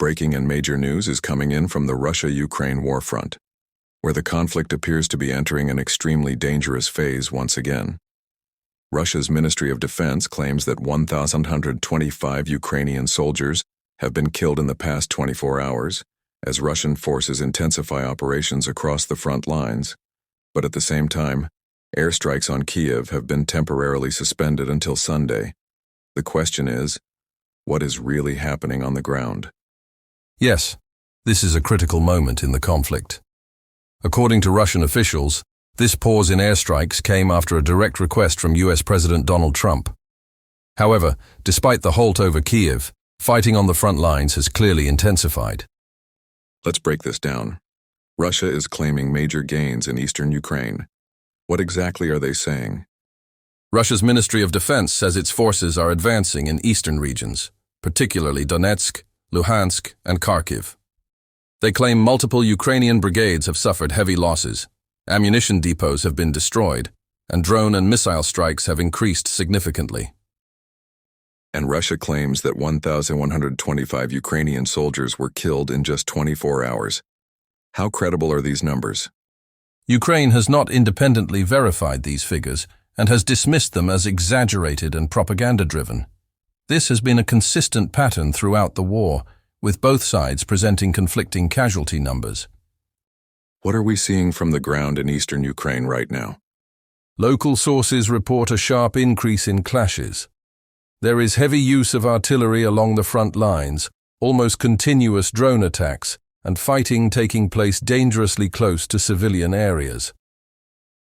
Breaking and major news is coming in from the Russia-Ukraine war front, where the conflict appears to be entering an extremely dangerous phase once again. Russia's Ministry of Defense claims that 1,125 Ukrainian soldiers have been killed in the past 24 hours, as Russian forces intensify operations across the front lines. But at the same time, airstrikes on Kyiv have been temporarily suspended until Sunday. The question is, what is really happening on the ground? Yes, this is a critical moment in the conflict. According to Russian officials, this pause in airstrikes came after a direct request from US President Donald Trump. However, despite the halt over Kyiv, fighting on the front lines has clearly intensified. Let's break this down. Russia is claiming major gains in eastern Ukraine. What exactly are they saying? Russia's Ministry of Defense says its forces are advancing in eastern regions, particularly Donetsk, Luhansk, and Kharkiv. They claim multiple Ukrainian brigades have suffered heavy losses, ammunition depots have been destroyed, and drone and missile strikes have increased significantly. And Russia claims that 1,125 Ukrainian soldiers were killed in just 24 hours. How credible are these numbers? Ukraine has not independently verified these figures and has dismissed them as exaggerated and propaganda-driven. This has been a consistent pattern throughout the war, with both sides presenting conflicting casualty numbers. What are we seeing from the ground in eastern Ukraine right now? Local sources report a sharp increase in clashes. There is heavy use of artillery along the front lines, almost continuous drone attacks, and fighting taking place dangerously close to civilian areas.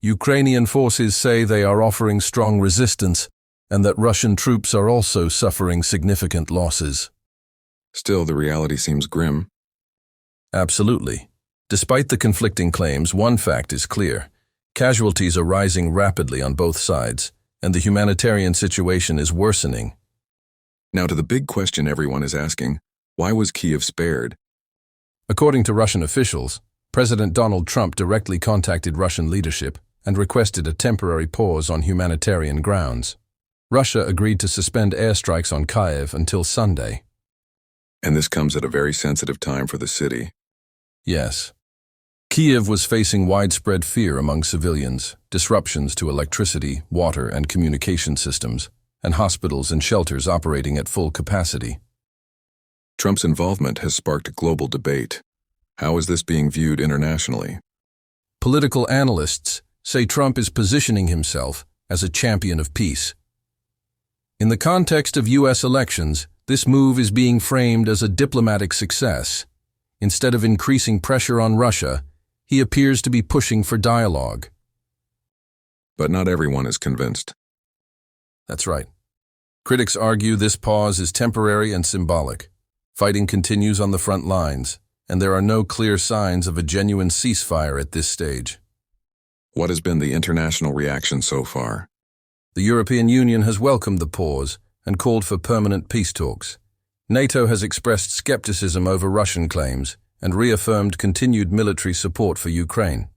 Ukrainian forces say they are offering strong resistance and that Russian troops are also suffering significant losses. Still, the reality seems grim. Absolutely. Despite the conflicting claims, one fact is clear. Casualties are rising rapidly on both sides, and the humanitarian situation is worsening. Now to the big question everyone is asking, why was Kyiv spared? According to Russian officials, President Donald Trump directly contacted Russian leadership and requested a temporary pause on humanitarian grounds. Russia agreed to suspend airstrikes on Kyiv until Sunday. And this comes at a very sensitive time for the city. Yes. Kyiv was facing widespread fear among civilians, disruptions to electricity, water, and communication systems, and hospitals and shelters operating at full capacity. Trump's involvement has sparked global debate. How is this being viewed internationally? Political analysts say Trump is positioning himself as a champion of peace. In the context of US elections, this move is being framed as a diplomatic success. Instead of increasing pressure on Russia, he appears to be pushing for dialogue. But not everyone is convinced. That's right. Critics argue this pause is temporary and symbolic. Fighting continues on the front lines, and there are no clear signs of a genuine ceasefire at this stage. What has been the international reaction so far? The European Union has welcomed the pause and called for permanent peace talks. NATO has expressed skepticism over Russian claims and reaffirmed continued military support for Ukraine.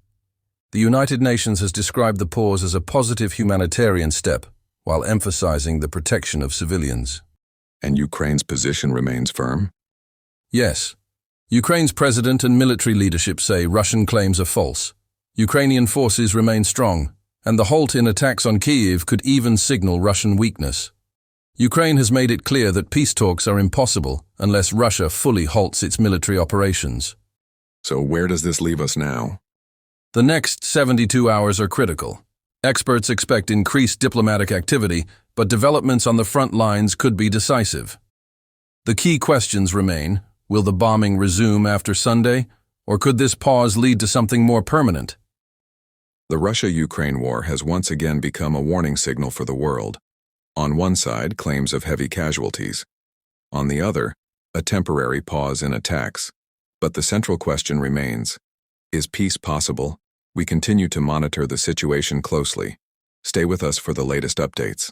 The United Nations has described the pause as a positive humanitarian step, while emphasizing the protection of civilians. And Ukraine's position remains firm? Yes. Ukraine's president and military leadership say Russian claims are false. Ukrainian forces remain strong, and the halt in attacks on Kyiv could even signal Russian weakness. Ukraine has made it clear that peace talks are impossible unless Russia fully halts its military operations. So where does this leave us now? The next 72 hours are critical. Experts expect increased diplomatic activity, but developments on the front lines could be decisive. The key questions remain: will the bombing resume after Sunday, or could this pause lead to something more permanent? The Russia-Ukraine war has once again become a warning signal for the world. On one side, claims of heavy casualties. On the other, a temporary pause in attacks. But the central question remains: is peace possible? We continue to monitor the situation closely. Stay with us for the latest updates.